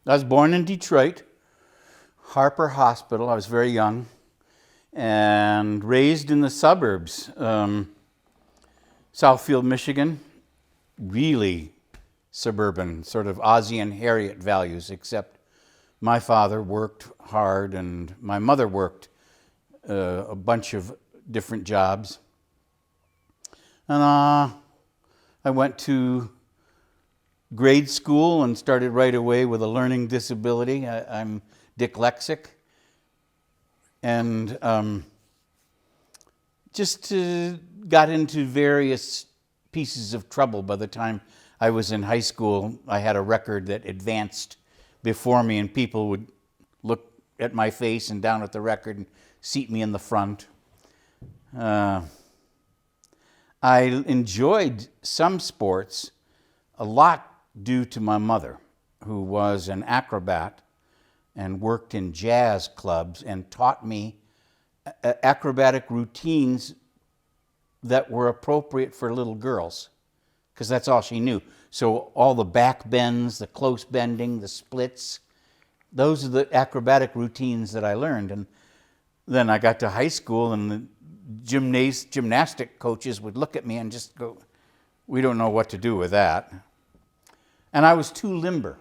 I was born in Detroit, Harper Hospital. I was very young, and raised in the suburbs. Southfield, Michigan, really suburban, sort of Ozzie and Harriet values, except my father worked hard and my mother worked a bunch of different jobs. And I went to grade school and started right away with a learning disability. I'm dyslexic. And just got into various pieces of trouble. By the time I was in high school, I had a record that advanced before me, and people would look at my face and down at the record and seat me in the front. I enjoyed some sports a lot due to my mother, who was an acrobat and worked in jazz clubs and taught me acrobatic routines that were appropriate for little girls, because that's all she knew. So all the back bends, the close bending, the splits, those are the acrobatic routines that I learned. And then I got to high school, and the gymnastic coaches would look at me and just go, "We don't know what to do with that." And I was too limber.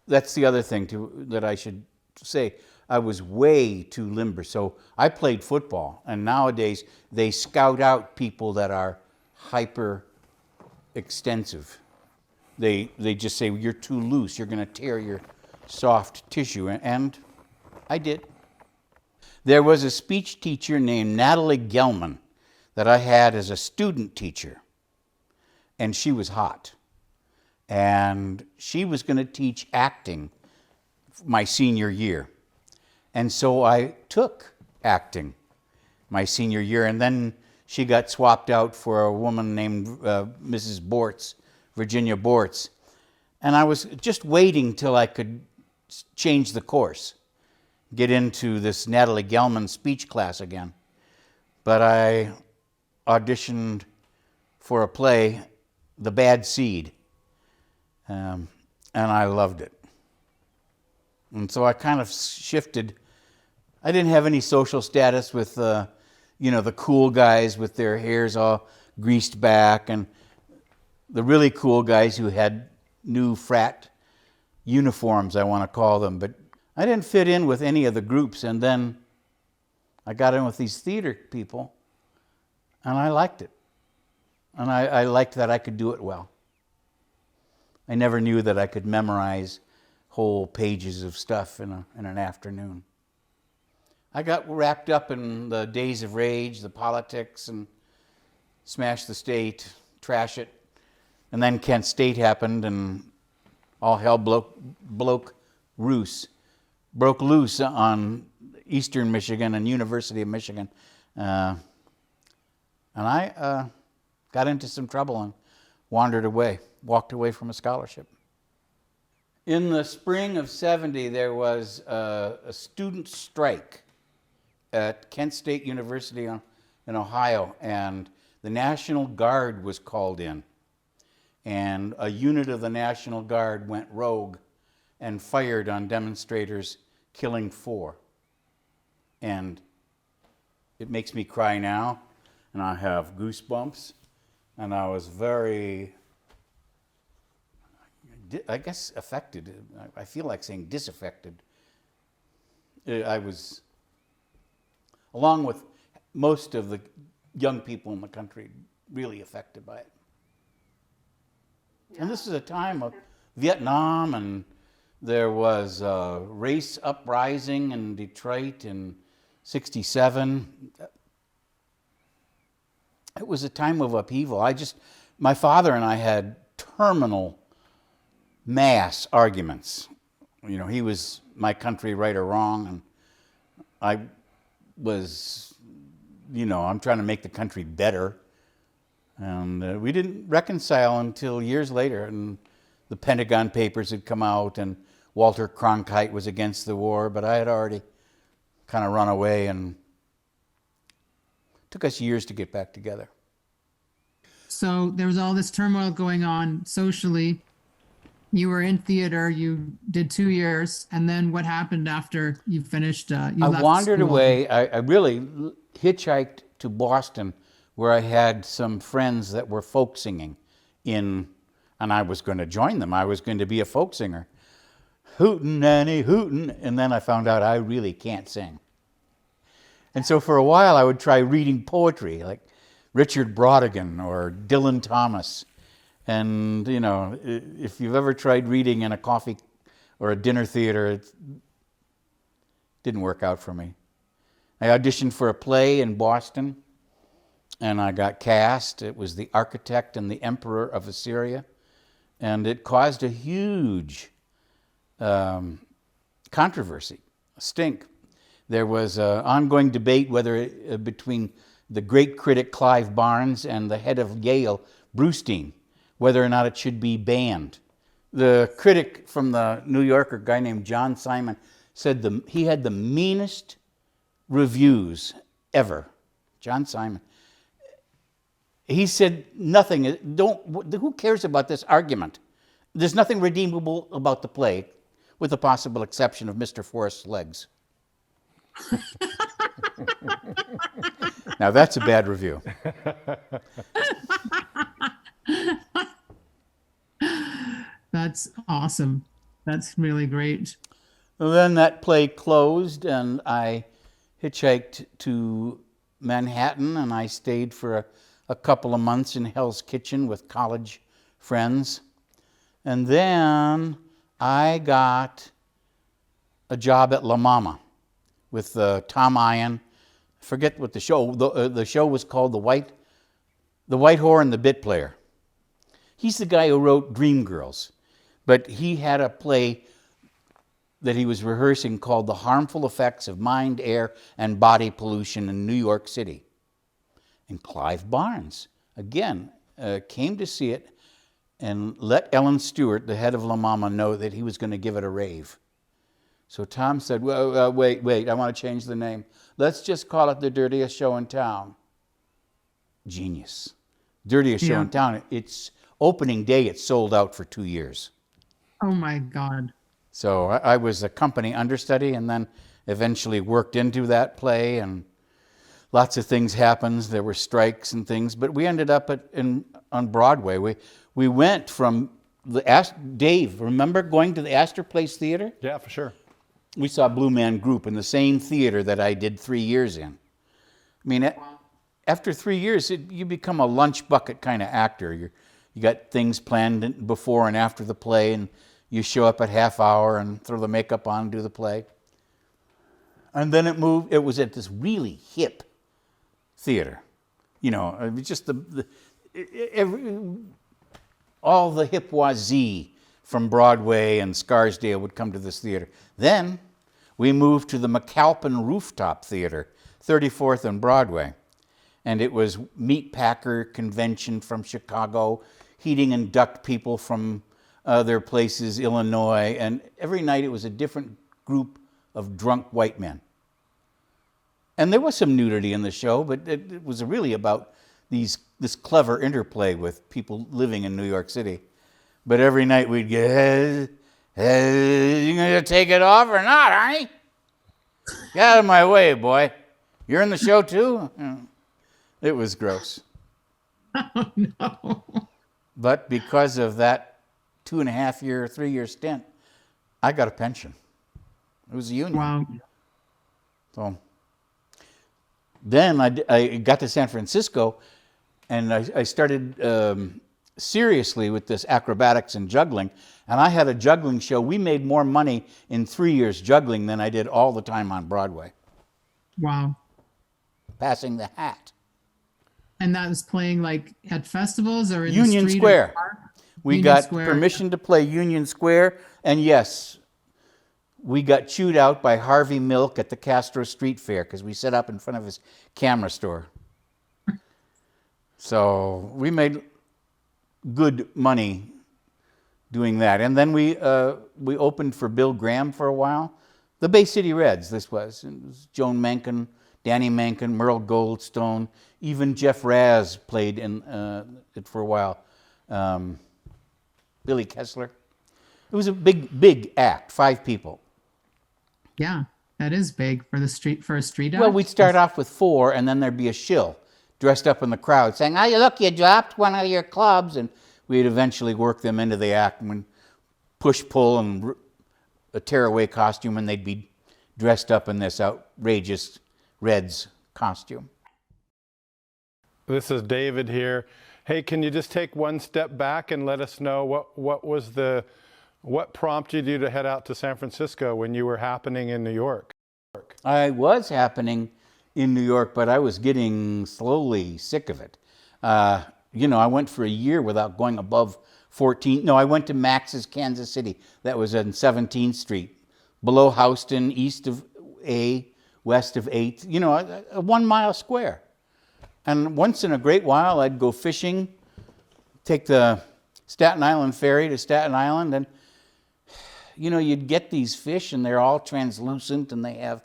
That's the other thing that I should say. I was way too limber. So I played football, and nowadays they scout out people that are hyper extensive. They just say, "You're too loose, you're going to tear your soft tissue," and I did. There was a speech teacher named Natalie Gelman that I had as a student teacher, and she was hot. And she was going to teach acting my senior year. And so I took acting my senior year, and then she got swapped out for a woman named Mrs. Bortz, Virginia Bortz. And I was just waiting till I could change the course, get into this Natalie Gelman speech class again. But I auditioned for a play, The Bad Seed, and I loved it. And so I kind of shifted. I didn't have any social status with, the cool guys with their hairs all greased back, and the really cool guys who had new frat uniforms, I want to call them. But I didn't fit in with any of the groups, and then I got in with these theater people, and I liked it. And I liked that I could do it well. I never knew that I could memorize whole pages of stuff in an afternoon. I got wrapped up in the days of rage, the politics, and smash the state, trash it. And then Kent State happened, and all hell broke loose on Eastern Michigan and University of Michigan. And I got into some trouble and walked away from a scholarship. In the spring of '70, there was a student strike at Kent State University in Ohio, and the National Guard was called in. And a unit of the National Guard went rogue and fired on demonstrators, killing 4. And it makes me cry now, and I have goosebumps. And I was very, I guess, affected. I feel like saying disaffected. I was, along with most of the young people in the country, really affected by it. Yeah. And this is a time of Vietnam, and there was a race uprising in Detroit in '67. It was a time of upheaval. My father and I had terminal mass arguments. He was my country right or wrong, and I was, I'm trying to make the country better. And we didn't reconcile until years later, and the Pentagon Papers had come out, and Walter Cronkite was against the war, but I had already kind of run away, and it took us years to get back together. So there was all this turmoil going on socially. You were in theater, you did 2 years, and then what happened after you finished, you I left wandered school? away. I really hitchhiked to Boston, where I had some friends that were folk singing in, and I was going to join them. I was going to be a folk singer. Hootin' Nanny, hootin'. And then I found out I really can't sing. And so for a while I would try reading poetry, like Richard Brautigan or Dylan Thomas. And, you know, if you've ever tried reading in a coffee or a dinner theater, it didn't work out for me. I auditioned for a play in Boston, and I got cast. It was The Architect and the Emperor of Assyria, and it caused a huge controversy, a stink. There was an ongoing debate whether between the great critic Clive Barnes and the head of Yale, Brewstein, whether or not it should be banned. The critic from the New Yorker, a guy named John Simon, said he had the meanest reviews ever. John Simon. He said nothing. Who cares about this argument? There's nothing redeemable about the play, with the possible exception of Mr. Forrest's legs. Now that's a bad review. That's awesome. That's really great. Well, then that play closed, and I hitchhiked to Manhattan, and I stayed for a couple of months in Hell's Kitchen with college friends. And then I got a job at La Mama with Tom Ian. I forget what the show was called, The White Whore and the Bit Player. He's the guy who wrote Dreamgirls, but he had a play that he was rehearsing called The Harmful Effects of Mind, Air, and Body Pollution in New York City. And Clive Barnes, again, came to see it and let Ellen Stewart, the head of La Mama, know that he was going to give it a rave. So Tom said, well, wait, I want to change the name. Let's just call it The Dirtiest Show in Town. Genius. Dirtiest Show in Town. It's opening day, it sold out for 2 years. Oh my God. So I was a company understudy, and then eventually worked into that play, and lots of things happened. There were strikes and things, but we ended up on Broadway. We went from Dave, remember going to the Astor Place Theater? Yeah, for sure. We saw Blue Man Group in the same theater that I did 3 years in. I mean, after 3 years, you become a lunch bucket kind of actor. You got things planned before and after the play, and you show up at half hour and throw the makeup on and do the play. And then it moved. It was at this really hip theater. You know, it was just all the hippoisie from Broadway and Scarsdale would come to this theater. Then we moved to the McAlpin Rooftop Theater, 34th and Broadway. And it was meatpacker convention from Chicago, heating and duct people from other places, Illinois. And every night it was a different group of drunk white men. And there was some nudity in the show, but it was really about this clever interplay with people living in New York City. But every night we'd get, hey, you gonna take it off or not, Arnie? Get out of my way, boy. You're in the show too? It was gross. Oh no. But because of that 2.5-year, 3-year stint, I got a pension. It was a union. Wow. So then I got to San Francisco, and I started seriously with this acrobatics and juggling. And I had a juggling show. We made more money in 3 years juggling than I did all the time on Broadway. Wow. Passing the hat. And that was playing like at festivals or in Union the street Square. or the park? We Union got Square. permission to play Union Square, and yes, we got chewed out by Harvey Milk at the Castro Street Fair because we set up in front of his camera store. So we made good money doing that. And then we opened for Bill Graham for a while. The Bay City Reds, this was. It was Joan Menken, Danny Menken, Merle Goldstone, even Jeff Raz played in it for a while. Billy Kessler. It was a big act, 5 people. Yeah, that is big for a street act. Well, we'd start off with 4, and then there'd be a shill dressed up in the crowd saying, "Oh, look, you dropped one of your clubs," and we'd eventually work them into the act and push, pull, and a tearaway costume, and they'd be dressed up in this outrageous Reds costume. This is David here. Hey, can you just take one step back and let us know what prompted you to head out to San Francisco when you were happening in New York? I was happening in New York, but I was getting slowly sick of it. I went for a year without going above 14. No, I went to Max's Kansas City. That was on 17th Street, below Houston, east of A, west of 8th, a 1 mile square. And once in a great while, I'd go fishing, take the Staten Island ferry to Staten Island, and you'd get these fish, and they're all translucent, and they have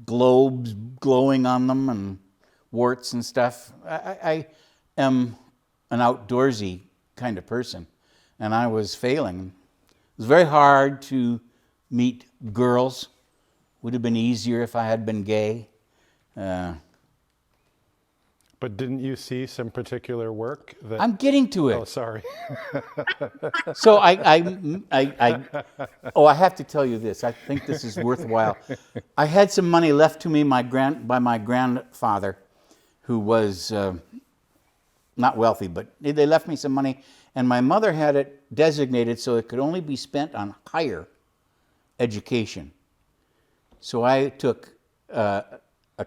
globes glowing on them and warts and stuff. I am an outdoorsy kind of person, and I was failing. It was very hard to meet girls. Would have been easier if I had been gay. But didn't you see some particular work that... I'm getting to it. Oh, sorry. So I have to tell you this. I think this is worthwhile. I had some money left to me by my grandfather, who was not wealthy, but they left me some money, and my mother had it designated so it could only be spent on higher education. So I took a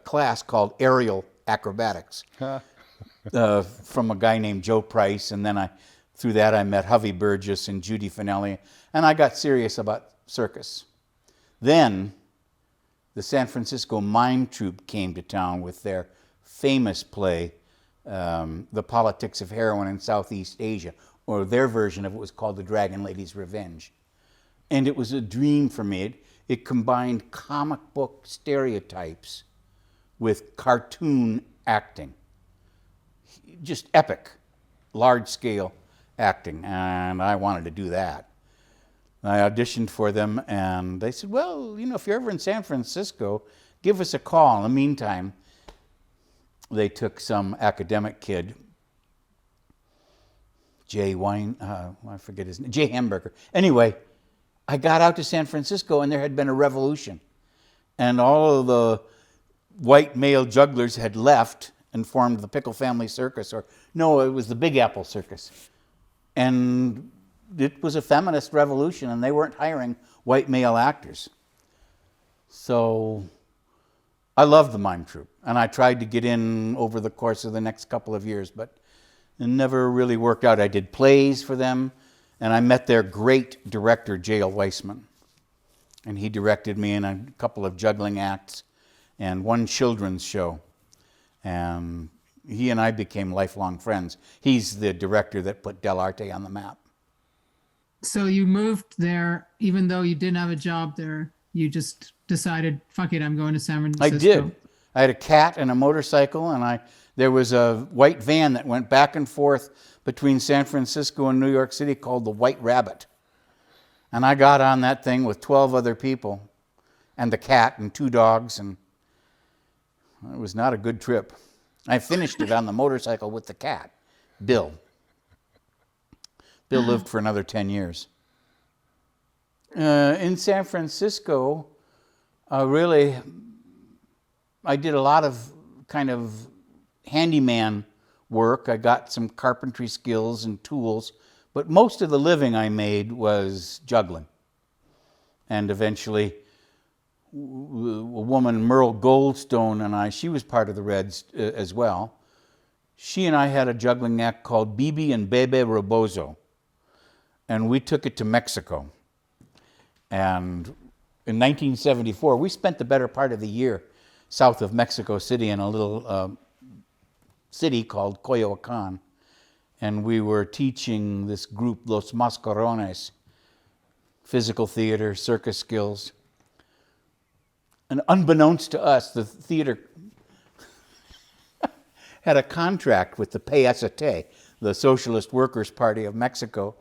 class called aerial acrobatics from a guy named Joe Price, and then through that I met Hovey Burgess and Judy Finelli, and I got serious about circus. Then the San Francisco Mime Troupe came to town with their famous play, The Politics of Heroin in Southeast Asia, or their version of it was called The Dragon Lady's Revenge. And it was a dream for me. It combined comic book stereotypes with cartoon acting. Just epic, large-scale acting, and I wanted to do that. I auditioned for them, and they said, well, if you're ever in San Francisco, give us a call. In the meantime, they took some academic kid, Jay Hamburger. Anyway, I got out to San Francisco, and there had been a revolution, and all of the white male jugglers had left and formed the Pickle family circus, it was the Big Apple Circus. And it was a feminist revolution, and they weren't hiring white male actors. So I loved the Mime Troupe, and I tried to get in over the course of the next couple of years, but it never really worked out. I did plays for them, and I met their great director, J.L. Weissman, and he directed me in a couple of juggling acts and one children's show. And he and I became lifelong friends. He's the director that put Dell'Arte on the map. So you moved there, even though you didn't have a job there, you just decided, fuck it, I'm going to San Francisco. I did. I had a cat and a motorcycle, and there was a white van that went back and forth between San Francisco and New York City called the White Rabbit. And I got on that thing with 12 other people and the cat and 2 dogs, and it was not a good trip. I finished it on the motorcycle with the cat, Bill. Bill lived for another 10 years. In San Francisco, I did a lot of kind of handyman work. I got some carpentry skills and tools, but most of the living I made was juggling. And eventually, a woman, Merle Goldstone, and she was part of the Reds as well. She and I had a juggling act called Bibi and Bebe Rebozo, and we took it to Mexico. And in 1974, we spent the better part of the year south of Mexico City in a little city called Coyoacan, and we were teaching this group, Los Mascarones, physical theater, circus skills. And unbeknownst to us, the theater had a contract with the PST, the Socialist Workers' Party of Mexico,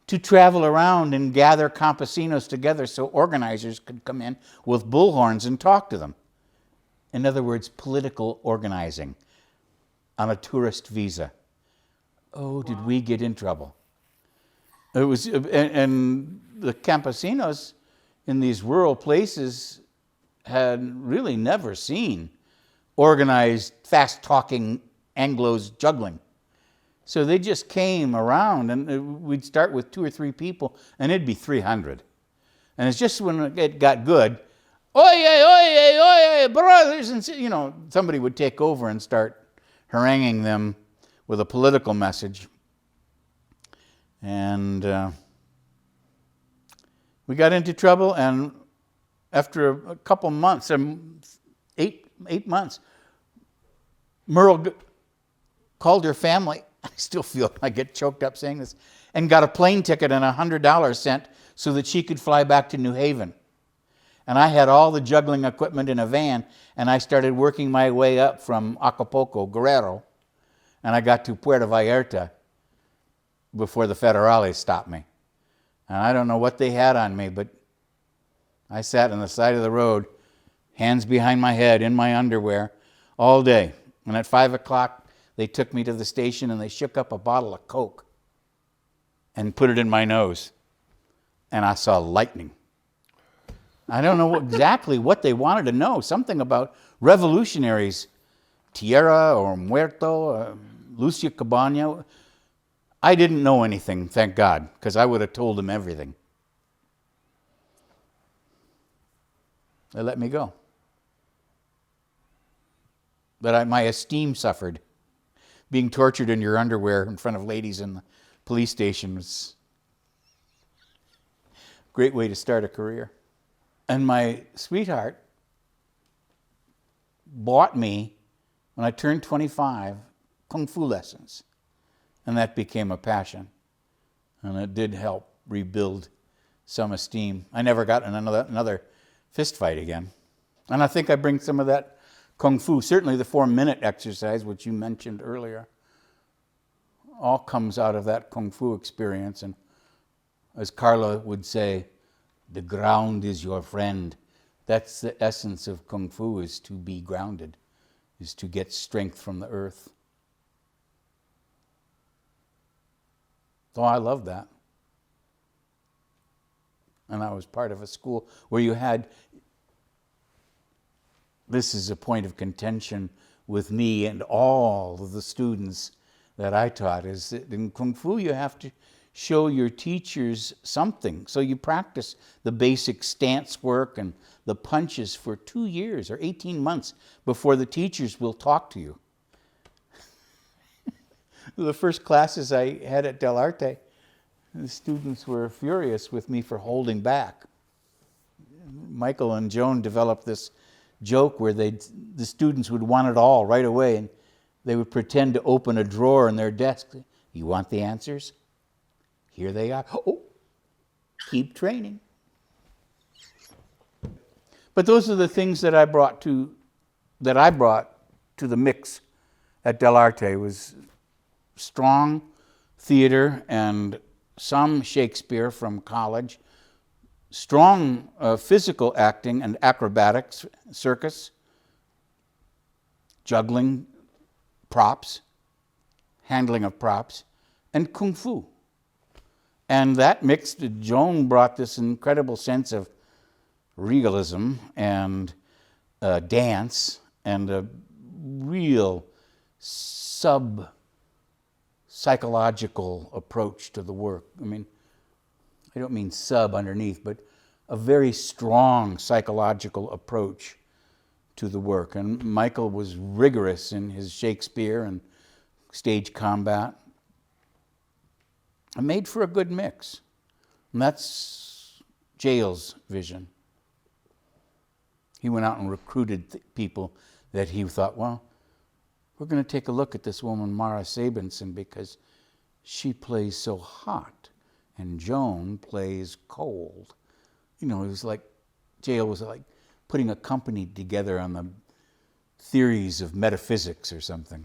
to travel around and gather campesinos together so organizers could come in with bullhorns and talk to them. In other words, political organizing on a tourist visa. Oh, did we get in trouble? It was, and the campesinos in these rural places had really never seen organized, fast-talking Anglos juggling. So they just came around, and we'd start with 2 or 3 people, and it'd be 300. And it's just when it got good, oye, brothers, and somebody would take over and start haranguing them with a political message. And we got into trouble, and after a couple months, 8 months, Merle called her family. I still feel I get choked up saying this, and got a plane ticket and $100 sent so that she could fly back to New Haven. And I had all the juggling equipment in a van, and I started working my way up from Acapulco, Guerrero, and I got to Puerto Vallarta before the federales stopped me. And I don't know what they had on me, but I sat on the side of the road, hands behind my head, in my underwear, all day. And at 5 o'clock, they took me to the station and they shook up a bottle of Coke and put it in my nose. And I saw lightning. I don't know exactly what they wanted to know. Something about revolutionaries. Tierra or Muerto, Lucia Cabana. I didn't know anything, thank God, because I would have told them everything. They let me go. But my esteem suffered. Being tortured in your underwear in front of ladies in the police station was a great way to start a career. And my sweetheart bought me, when I turned 25, Kung Fu lessons. And that became a passion. And it did help rebuild some esteem. I never got in another fist fight again. And I think I bring some of that Kung Fu, certainly the 4-minute exercise, which you mentioned earlier, all comes out of that Kung Fu experience. And as Carla would say, the ground is your friend. That's the essence of Kung Fu, is to be grounded, is to get strength from the earth. So I loved that. And I was part of a school where you had, this is a point of contention with me and all of the students that I taught, is that in Kung Fu you have to show your teachers something. So you practice the basic stance work and the punches for 2 years or 18 months before the teachers will talk to you. The first classes I had at Dell'Arte, the students were furious with me for holding back. Michael and Joan developed this joke where the students would want it all right away, and they would pretend to open a drawer in their desk. You want the answers? Here they are. Oh, keep training. But those are the things that I brought to the mix at Dell'Arte. Was strong theater and some Shakespeare from college, strong physical acting and acrobatics, circus, juggling, props, handling of props, and Kung Fu. And that mixed, Joan brought this incredible sense of regalism and dance and a real psychological approach to the work. I mean, I don't mean sub underneath, but a very strong psychological approach to the work. And Michael was rigorous in his Shakespeare and stage combat. It made for a good mix. And that's Jail's vision. He went out and recruited people that he thought, well, we're going to take a look at this woman, Mara Sabinson, because she plays so hot and Joan plays cold. You know, it was like, Jail was like putting a company together on the theories of metaphysics or something.